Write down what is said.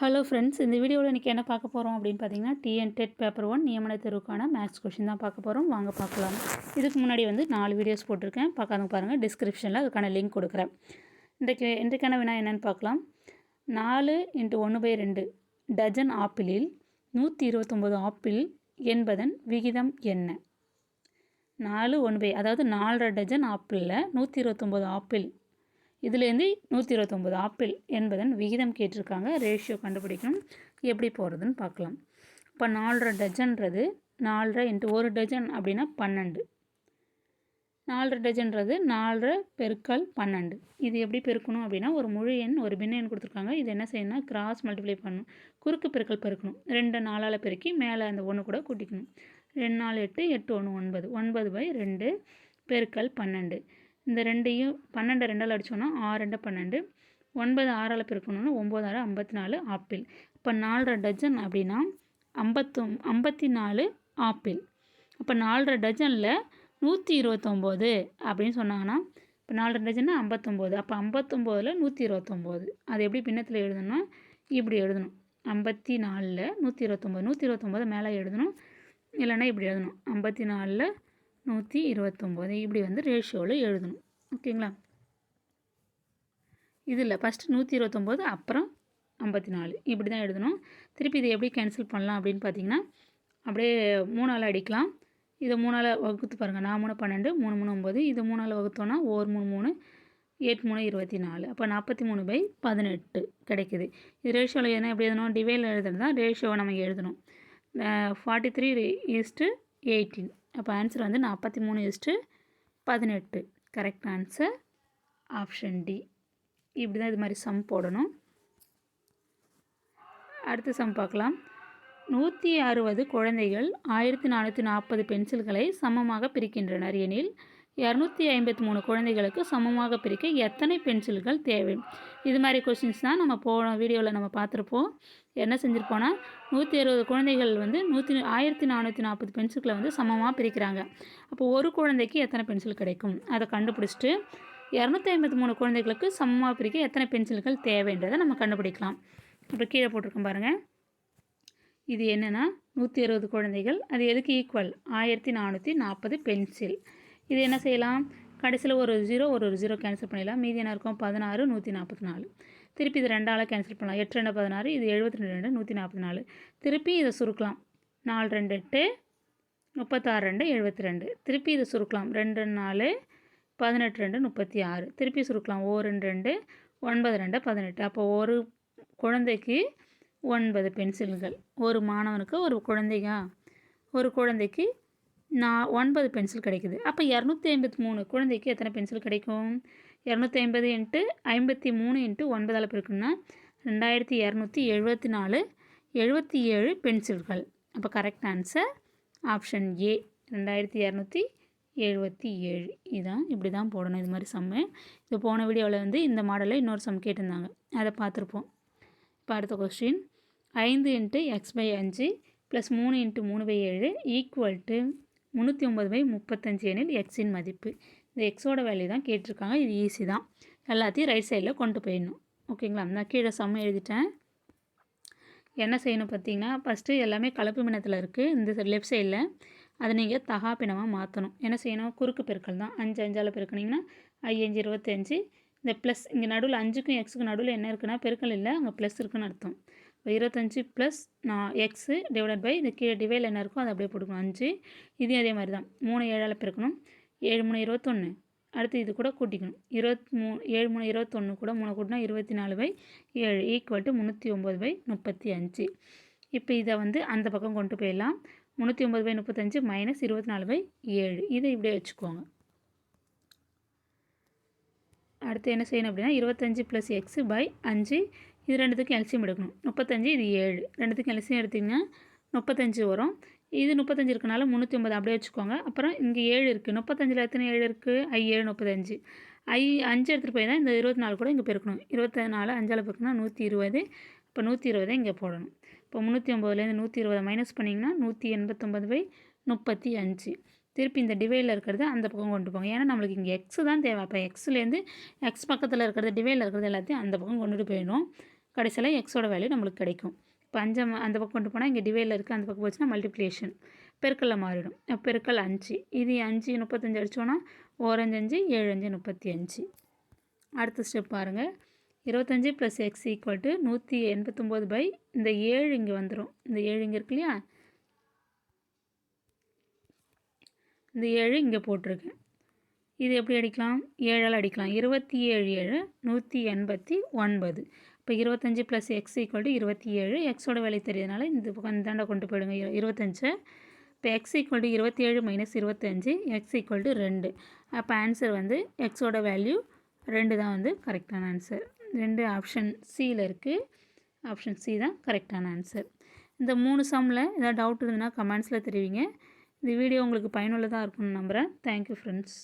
Hello friends, இந்த வீடியோவில் இன்றைக்கி என்ன பார்க்க போகிறோம் அப்படின்னு பார்த்தீங்கன்னா, டிஎன் டெட் பேப்பர் 1 நியமன தேர்வுக்கான மேத்ஸ் கொஷின் தான் பார்க்க போகிறோம். வாங்க பார்க்கலாம். இதுக்கு முன்னாடி 4 வீடியோஸ் போட்டிருக்கேன், பார்க்காதவங்க பாருங்கள். டிஸ்கிரிப்ஷனில் அதுக்கான லிங்க் கொடுக்குறேன். இன்றைக்கான வினா என்னென்னு பார்க்கலாம். 4 × 1/2 டஜன் ஆப்பிளில் 129 ஆப்பிள் என்பதன் விகிதம் என்ன? 4 அதாவது 4.5 டஜன் ஆப்பிளில் 129 ஆப்பிள், இதுலேருந்து 129 ஆப்பிள் என்பதன் விகிதம் கேட்டிருக்காங்க. ரேஷியோ கண்டுபிடிக்கணும். எப்படி போகிறதுன்னு பார்க்கலாம். இப்போ 4.5 டஜன்றது 4 × 1 டஜன் அப்படின்னா 12. 4 டஜன்றது 4 பெருக்கல் 12. இது எப்படி பெருக்கணும் அப்படின்னா, ஒரு முழு எண் ஒரு பின்ன எண் கொடுத்துருக்காங்க. இது என்ன செய்யணும்னா கிராஸ் மல்டிப்ளை பண்ணணும். குறுக்கு பெருக்கல் பெருக்கணும். 2 4ஆல் பெருக்கி மேலே அந்த 1 கூட கூட்டிக்கணும். 2 4 8 8 1 9 9/2 பெருக்கல் 12. இந்த 2ஐயும் 12 2ஆல் அடித்தோன்னா 6 2 12. 9 6ஆல் பெருக்கணும்னா 9 6 54 ஆப்பிள். இப்போ 4.5 டஜன் அப்படின்னா 54 ஆப்பிள். அப்போ 4.5 டஜனில் 129 அப்படின்னு சொன்னாங்கன்னா, இப்போ 4.5 டஜன்னா 59. அப்போ 59ல் 129 அது எப்படி பின்னத்தில் எழுதணும்னா இப்படி எழுதணும். 54ல் 129 129 மேலே எழுதணும், இல்லைன்னா இப்படி எழுதணும். 54ல் 129 இப்படி ரேஷியோவில் எழுதணும். ஓகேங்களா? இதில் ஃபஸ்ட்டு 129 அப்புறம் 54 இப்படி தான் எழுதணும். திருப்பி இதை எப்படி கேன்சல் பண்ணலாம் அப்படின்னு பார்த்தீங்கன்னா, அப்படியே 3ஆல் அடிக்கலாம். இதை 3ஆல் வகுத்து பாருங்கள். 4 3 12 3 3 9. இதை 3ஆல் வகுத்தோன்னா 1 3 3 8 3 24. அப்போ 43/18 கிடைக்குது. இது ரேஷியோவில் எதுனா எப்படி எழுதணும்? டிவைடில் எழுதுறது தான் ரேஷியோவை நம்ம எழுதணும். 43:18. அப்போ answer 43:18. Correct answer option D. இப்படி தான் இது மாதிரி சம் போடணும். அடுத்த சம் பார்க்கலாம். 160 குழந்தைகள் 1440 பென்சில்களை சமமாக பிரிக்கின்றனர் எனில் 253 குழந்தைகளுக்கு சமமாக பிரிக்க எத்தனை பென்சில்கள் தேவை? இது மாதிரி கொஷின்ஸ் தான் நம்ம போன வீடியோவில் நம்ம பார்த்துருப்போம். என்ன செஞ்சுருப்போன்னா, 160 குழந்தைகள் 1440 பென்சில்களை சமமாக பிரிக்கிறாங்க. அப்போ ஒரு குழந்தைக்கு எத்தனை பென்சில் கிடைக்கும் அதை கண்டுபிடிச்சிட்டு 253 குழந்தைகளுக்கு சமமாக பிரிக்க எத்தனை பென்சில்கள் தேவைன்றதை நம்ம கண்டுபிடிக்கலாம். இப்போ கீழே போட்டிருக்கோம் பாருங்கள். இது என்னென்னா 160 குழந்தைகள், அது எதுக்கு ஈக்குவல்? 1440 பென்சில். இது என்ன செய்யலாம்? கடைசியில் ஒரு 0 கேன்சல் பண்ணிடலாம். மீதி என்ன இருக்கும்? 16 144. திருப்பி இது 2ஆல் கேன்சல் பண்ணலாம். 8 2 16. இது 72 144. திருப்பி இதை சுருக்கலாம். 4 2 8 36 2 72. திருப்பி இதை சுருக்கலாம். 2 4 18 2 36. திருப்பி சுருக்கலாம். 1 2 9 2 18. அப்போ ஒரு குழந்தைக்கு 9 பென்சில்கள். ஒரு மாணவனுக்கு ஒரு குழந்தைக்கு 9 பென்சில் கிடைக்குது. அப்போ 253 குழந்தைக்கு எத்தனை பென்சில் கிடைக்கும்? 250 × 53 × 9ஆல் பெருக்கணும்னா 2274 77 பென்சில்கள். அப்போ கரெக்ட் ஆன்சர் ஆப்ஷன் ஏ 2277. இதான் இப்படி தான் போடணும். இது மாதிரி சம்மு. இது போன வீடியோவில் இந்த மாடலில் இன்னொரு சம் கேட்டிருந்தாங்க, அதை பார்த்துருப்போம். இப்போ அடுத்த கொஸ்டின். 5 × x/5 + 3 × 3/7 = 309/35 எனில் எக்ஸின் மதிப்பு. இந்த எக்ஸோட வேல்யூ தான் கேட்டிருக்காங்க. இது ஈஸி தான். எல்லாத்தையும் ரைட் சைடில் கொண்டு போயிடணும். ஓகேங்களா? நான் கீழே சம் எழுதிட்டேன். என்ன செய்யணும் பார்த்தீங்கன்னா, ஃபஸ்ட்டு எல்லாமே கலப்பு பின்னத்தில் இருக்குது. இந்த லெஃப்ட் சைடில் அதை நீங்கள் தகா பின்னமாக மாற்றணும். என்ன செய்யணும்? குறுக்கு பெருக்கல் தான். 5 5ஆல் பெருக்கினீங்கன்னா 5 5 25. இந்த ப்ளஸ் இங்கே நடுவில் 5க்கும் எக்ஸுக்கும் நடுவில் என்ன இருக்குன்னா பெருக்கல் இல்லை, அங்கே ப்ளஸ் இருக்குன்னு அர்த்தம். இப்போ 25 + எக்ஸு டிவைடட் பை இந்த கீழே டிவைடில் என்ன இருக்கோ அதை அப்படியே போட்டுக்கணும். 5. இதையும் அதே மாதிரி தான். 3 7ஆல் பெருக்கணும். 7 3 21. அடுத்து இது கூட கூட்டிக்கணும். 7 3 21 கூட 3 கூட்டினா 24/7 = 309/35. இப்போ இதை அந்த பக்கம் கொண்டு போயிடலாம். 309/35 - 24/7. இதை இப்படியே வச்சுக்கோங்க. அடுத்து என்ன செய்யணும் அப்படின்னா, 25 + x / 5. இது ரெண்டுத்துக்கும் எல்சியம் எடுக்கணும். 35 இது 7. ரெண்டுத்துக்கும் எல்சியம் எடுத்திங்கன்னா 35 வரும். இது 35 இருக்கனால 309 அப்படியே வச்சுக்கோங்க. அப்புறம் இங்கே 7 இருக்குது. 35ல் எத்தனை 7 இருக்குது? 7 35. 5 எடுத்துகிட்டு போய் தான் இந்த 24 கூட இங்கே பெருக்கணும். 24 5ஆல் பெருக்கணும்னா 120. இப்போ 120 இங்கே போடணும். இப்போ 309லேருந்து 120 மைனஸ் பண்ணிங்கன்னா 189/35. திருப்பி இந்த டிவைடில் இருக்கிறது அந்த பக்கம் கொண்டு போங்க. ஏன்னா நம்மளுக்கு இங்கே எக்ஸ் தான் தேவை. அப்போ எக்ஸ்லேருந்து எக்ஸ் பக்கத்தில் இருக்கிறது டிவைடில் இருக்கிறது எல்லாத்தையும் அந்த பக்கம் கொண்டுட்டு போயிடும். கடைசியில் எக்ஸோட வேல்யூ நம்மளுக்கு கிடைக்கும். இப்போ 5 அந்த பக்கம் கொண்டு போனால் இங்கே டிவைடில் இருக்குது, அந்த பக்கம் போச்சுன்னா மல்டிப்ளிகேஷன் பெருக்கலில் மாறிடும். பெருக்கல் 5 இது 5 35 அடித்தோன்னா 1 5 5 7 5 35. அடுத்த ஸ்டெப் பாருங்கள். 25 + x = 189 இந்த 7 இங்கே வந்துடும். இந்த 7 இங்கே இருக்கு இல்லையா, இந்த 7 இங்கே போட்டிருக்கேன். இது எப்படி அடிக்கலாம்? 7ஆல் அடிக்கலாம். 27 7 189. இப்போ 25 + x = 27. எக்ஸோட வேல்யூ தெரியுதுனால இந்த பக்கம் இந்தாண்ட கொண்டு போயிடுங்க 25. இப்போ x = 27 - 25 x = 2. அப்போ ஆன்சர் வந்து எக்ஸோட வேல்யூ 2 தான் வந்து கரெக்டான ஆன்சர். 2 ஆப்ஷன் சியில் இருக்குது. ஆப்ஷன் சி தான் கரெக்டான ஆன்சர். இந்த 3 சம்மில் ஏதாவது டவுட் இருந்ததுன்னா கமெண்ட்ஸில் தெரிவிங்க. இந்த வீடியோ உங்களுக்கு பயனுள்ளதாக இருக்கும்னு நம்புகிறேன். Thank you friends.